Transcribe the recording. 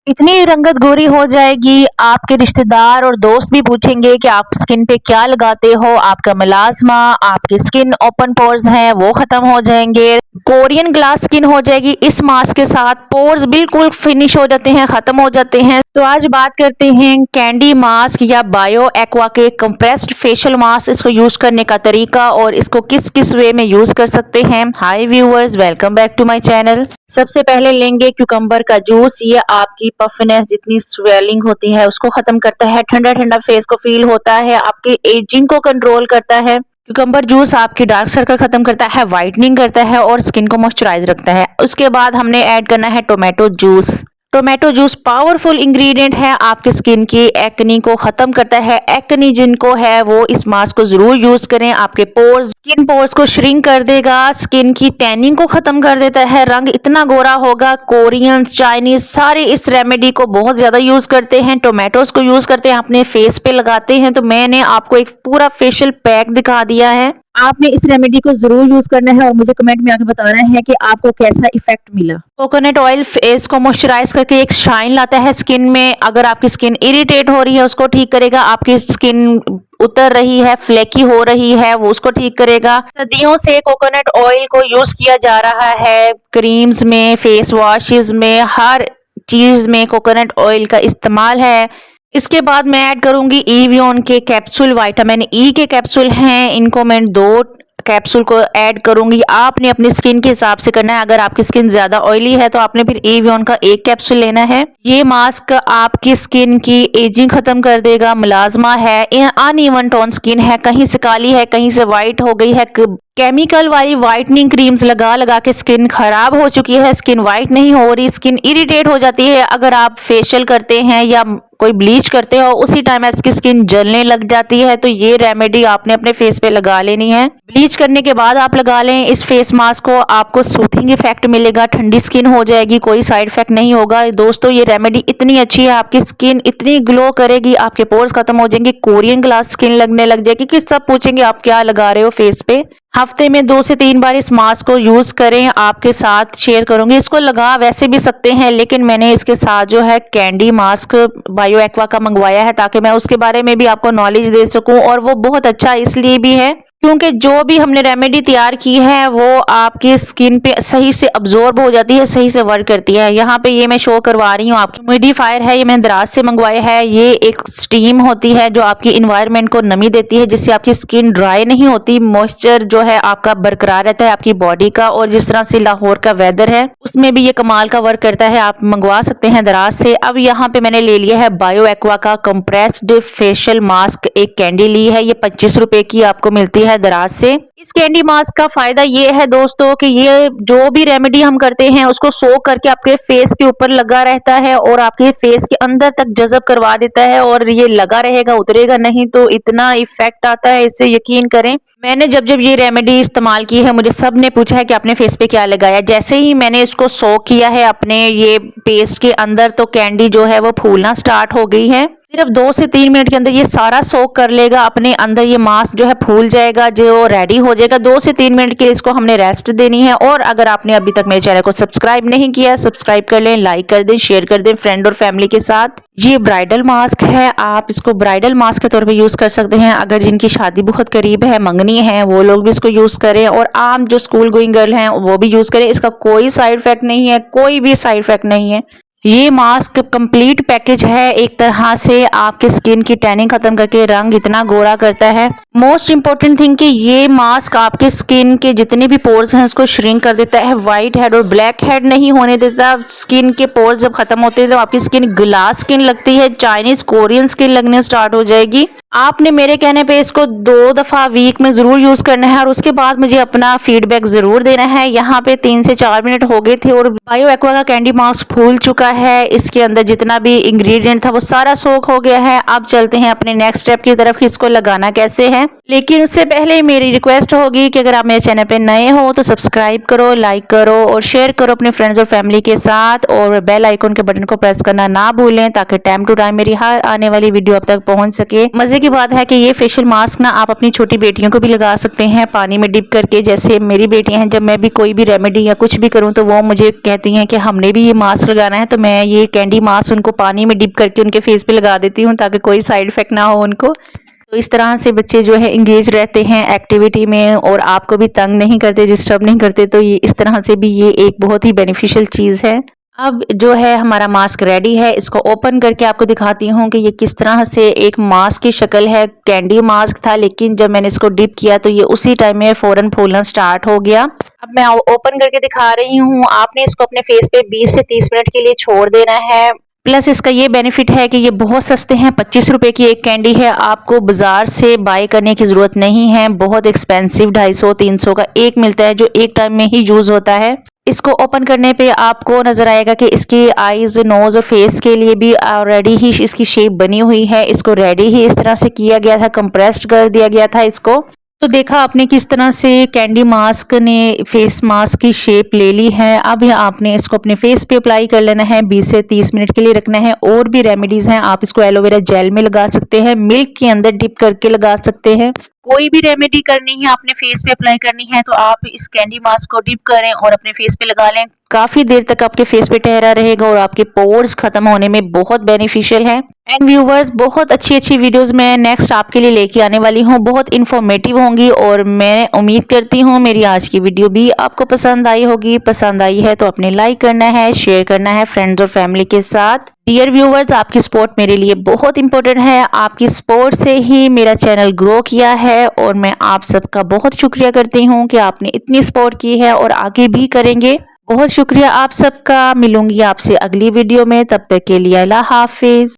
इतनी रंगत गोरी हो जाएगी, आपके रिश्तेदार और दोस्त भी पूछेंगे कि आप स्किन पे क्या लगाते हो। आपका मेलास्मा, आपकी स्किन ओपन पोर्स हैं वो खत्म हो जाएंगे। कोरियन ग्लास स्किन हो जाएगी इस मास्क के साथ। पोर्स बिल्कुल फिनिश हो जाते हैं, खत्म हो जाते हैं। तो आज बात करते हैं कैंडी मास्क या बायो एक्वा के कंप्रेस्ड फेशियल मास्क, इसको यूज करने का तरीका और इसको किस किस वे में यूज कर सकते हैं। Hi viewers, welcome back to my channel. सबसे पहले लेंगे क्यूकम्बर का जूस। ये आपकी पफनेस, जितनी स्वेलिंग होती है उसको खत्म करता है। ठंडा ठंडा फेस को फील होता है, आपके एजिंग को कंट्रोल करता है। क्यूकम्बर जूस आपकी डार्क सर्कल खत्म करता है, वाइटनिंग करता है और स्किन को मॉइस्चराइज रखता है। उसके बाद हमने ऐड करना है tomato juice. Tomato juice powerful ingredient है, आपके स्किन की एक्नी को खत्म करता है। एक्नी जिनको है वो इस मास्क को जरूर यूज करें, आपके पोर्स, स्किन पोर्स को श्रिंक कर देगा, स्किन की टैनिंग को खत्म कर देता है, रंग इतना गोरा होगा। कोरियंस, चाइनीज सारे इस रेमेडी को बहुत ज्यादा यूज करते हैं, टोमेटोज को यूज करते हैं, अपने फेस पे लगाते हैं। तो मैंने आपको एक पूरा फेशियल पैक दिखा दिया है। आपने इस रेमेडी को जरूर यूज करना है और मुझे कमेंट में आके बताना है कि आपको कैसा इफेक्ट मिला। कोकोनट ऑयल फेस को मॉइस्चराइज करके एक शाइन लाता है स्किन में। अगर आपकी स्किन इरिटेट हो रही है उसको ठीक करेगा, आपकी स्किन उतर रही है, फ्लेकी हो रही है, वो उसको ठीक करेगा। सदियों से कोकोनट ऑयल को यूज किया जा रहा है, क्रीम्स में, फेस वॉशेस में, हर चीज में कोकोनट ऑयल का इस्तेमाल है। इसके बाद मैं ऐड करूंगी एवियन के कैप्सूल, विटामिन ई के कैप्सूल हैं, इनको मैं 2 कैप्सूल को ऐड करूंगी। आपने अपनी स्किन के हिसाब से करना है, अगर आपकी स्किन ज्यादा ऑयली है तो आपने फिर एवियन का 1 कैप्सूल लेना है। ये मास्क आपकी स्किन की एजिंग खत्म कर देगा। मुलाजमा है, अनइवन टोन स्किन है, कहीं से काली है, कहीं से व्हाइट हो गई है, केमिकल वाली व्हाइटनिंग क्रीम्स लगा लगा के स्किन खराब हो चुकी है, स्किन व्हाइट नहीं हो रही, स्किन इरिटेट हो जाती है। अगर आप फेशियल करते हैं या कोई ब्लीच करते हो उसी टाइम आपकी स्किन जलने लग जाती है, तो ये रेमेडी आपने अपने फेस पे लगा लेनी है। ब्लीच करने के बाद आप लगा लें इस फेस मास्क को, आपको सूथिंग इफेक्ट मिलेगा, ठंडी स्किन हो जाएगी, कोई साइड इफेक्ट नहीं होगा। दोस्तों ये रेमेडी इतनी अच्छी है, आपकी स्किन इतनी ग्लो करेगी, आपके पोर्स खत्म हो जाएंगे, कोरियन ग्लास स्किन लगने लग जाएगी कि सब पूछेंगे आप क्या लगा रहे हो फेस पे। हफ्ते में 2 से 3 बार इस मास्क को यूज करें, आपके साथ शेयर करूंगी। इसको लगा वैसे भी सकते हैं, लेकिन मैंने इसके साथ जो है कैंडी मास्क बायो एक्वा का मंगवाया है ताकि मैं उसके बारे में भी आपको नॉलेज दे सकूं। और वो बहुत अच्छा इसलिए भी है क्योंकि जो भी हमने रेमेडी तैयार की है वो आपकी स्किन पे सही से अब्जॉर्ब हो जाती है, सही से वर्क करती है। यहाँ पे ये मैं शो करवा रही हूँ, आपकी ह्यूमिडिफायर है, ये मैंने दराज से मंगवाया है। ये एक स्टीम होती है जो आपकी इन्वायरमेंट को नमी देती है, जिससे आपकी स्किन ड्राई नहीं होती, मॉइस्चर जो है आपका बरकरार रहता है आपकी बॉडी का। और जिस तरह से लाहौर का वेदर है उसमें भी ये कमाल का वर्क करता है, आप मंगवा सकते हैं दराज से। अब यहाँ पे मैंने ले लिया है बायो एक्वा का कंप्रेस्ड फेशियल मास्क, एक कैंडी ली है, ये 25 रुपए की आपको मिलती है दराज से। इस कैंडी मास्क का फायदा ये है दोस्तों कि ये जो भी रेमेडी हम करते हैं उसको सोक करके आपके फेस के ऊपर लगा रहता है और आपके फेस के अंदर तक जज़ब करवा देता है, और ये लगा रहेगा, उतरेगा नहीं। तो इतना इफेक्ट आता है, इससे यकीन करें। मैंने जब जब ये रेमेडी इस्तेमाल की है मुझे सब ने पूछा है कि आपने फेस पे क्या लगाया। जैसे ही मैंने इसको सोक किया है अपने ये पेस्ट के अंदर, तो कैंडी जो है वो फूलना स्टार्ट हो गई है। सिर्फ 2 से 3 मिनट के अंदर ये सारा सोक कर लेगा अपने अंदर, ये मास्क जो है फूल जाएगा, जो रेडी हो जाएगा। 2 से 3 मिनट के इसको हमने रेस्ट देनी है। और अगर आपने अभी तक मेरे चैनल को सब्सक्राइब नहीं किया, सब्सक्राइब कर लें, लाइक कर दें, शेयर कर दें फ्रेंड और फैमिली के साथ। ये ब्राइडल मास्क है, आप इसको ब्राइडल मास्क के तौर पे यूज कर सकते हैं। अगर जिनकी शादी बहुत करीब है, मंगनी है, वो लोग भी इसको यूज करें, और आम जो स्कूल गोइंग गर्ल हैं वो भी यूज करें। इसका कोई साइड इफेक्ट नहीं है, कोई भी साइड इफेक्ट नहीं है। ये मास्क कंप्लीट पैकेज है, एक तरह से आपके स्किन की टैनिंग खत्म करके रंग इतना गोरा करता है। मोस्ट इंपॉर्टेंट थिंग कि ये मास्क आपके स्किन के जितने भी पोर्स हैं उसको श्रिंक कर देता है, व्हाइट हेड और ब्लैक हेड नहीं होने देता। स्किन के पोर्स जब खत्म होते हैं तो आपकी स्किन ग्लास स्किन लगती है, चाइनीज कोरियन स्किन लगने स्टार्ट हो जाएगी। आपने मेरे कहने पे इसको 2 दफा वीक में जरूर यूज करना है और उसके बाद मुझे अपना फीडबैक जरूर देना है। यहाँ पे 3 से 4 मिनट हो गए थे और बायो एक्वा का कैंडी मास्क फूल चुका है, इसके अंदर जितना भी इंग्रेडिएंट था वो सारा सोख हो गया है। अब चलते हैं अपने नेक्स्ट स्टेप की तरफ, इसको लगाना कैसे है। लेकिन उससे पहले मेरी रिक्वेस्ट होगी कि अगर आप मेरे चैनल पे नए हो तो सब्सक्राइब करो, लाइक करो और शेयर करो अपने फ्रेंड्स और फैमिली के साथ, और बेल आइकन के बटन को प्रेस करना ना भूलें ताकि टाइम टू टाइम मेरी हर आने वाली वीडियो आप तक पहुंच सके। मजे की बात है कि ये फेशियल मास्क ना आप अपनी छोटी बेटियों को भी लगा सकते हैं पानी में डिप करके। जैसे मेरी बेटियां हैं, जब मैं भी कोई भी रेमेडी या कुछ भी करूं तो वो मुझे कहती हैं कि हमने भी ये मास्क लगाना है, तो मैं ये कैंडी मास्क उनको पानी में डिप करके उनके फेस पे लगा देती हूँ ताकि कोई साइड इफेक्ट ना हो उनको। तो इस तरह से बच्चे जो है इंगेज रहते हैं एक्टिविटी में और आपको भी तंग नहीं करते, डिस्टर्ब नहीं करते। तो ये इस तरह से भी ये एक बहुत ही बेनिफिशियल चीज़ है। अब जो है हमारा मास्क रेडी है, इसको ओपन करके आपको दिखाती हूँ कि ये किस तरह से एक मास्क की शक्ल है। कैंडी मास्क था, लेकिन जब मैंने इसको डिप किया तो ये उसी टाइम में फौरन फूलना स्टार्ट हो गया। अब मैं ओपन करके दिखा रही हूँ। आपने इसको अपने फेस पे 20 से 30 मिनट के लिए छोड़ देना है। प्लस इसका ये बेनिफिट है कि ये बहुत सस्ते हैं। 25 रुपए की एक कैंडी है, आपको बाजार से बाय करने की जरूरत नहीं है। बहुत एक्सपेंसिव 250-300 का एक मिलता है जो एक टाइम में ही यूज होता है। इसको ओपन करने पे आपको नजर आएगा कि इसकी आईज, नोज और फेस के लिए भी ऑलरेडी ही इसकी शेप बनी हुई है। इसको रेडी ही इस तरह से किया गया था, कंप्रेस्ड कर दिया गया था इसको। तो देखा आपने किस तरह से कैंडी मास्क ने फेस मास्क की शेप ले ली है। अब आपने इसको अपने फेस पे अप्लाई कर लेना है, 20 से 30 मिनट के लिए रखना है। और भी रेमेडीज हैं, आप इसको एलोवेरा जेल में लगा सकते हैं, मिल्क के अंदर डिप करके लगा सकते हैं। कोई भी रेमेडी करनी है, अपने फेस पे अप्लाई करनी है, तो आप इस कैंडी मास्क को डिप करें और अपने फेस पे लगा लें। काफी देर तक आपके फेस पे ठहरा रहेगा और आपके पोर्स खत्म होने में बहुत बेनिफिशियल है। एंड व्यूवर्स, बहुत अच्छी अच्छी वीडियोस मैं नेक्स्ट आपके लिए लेके आने वाली हूँ, बहुत इन्फॉर्मेटिव होंगी और मैं उम्मीद करती हूँ मेरी आज की वीडियो भी आपको पसंद आई होगी। पसंद आई है तो अपने लाइक करना है, शेयर करना है फ्रेंड्स और फैमिली के साथ। डियर व्यूवर्स, आपकी सपोर्ट मेरे लिए बहुत इंपॉर्टेंट है। आपकी सपोर्ट से ही मेरा चैनल ग्रो किया है और मैं आप सबका बहुत शुक्रिया करती हूँ कि आपने इतनी सपोर्ट की है और आगे भी करेंगे। बहुत शुक्रिया आप सबका। मिलूंगी आपसे अगली वीडियो में, तब तक के लिए अल्लाह हाफिज।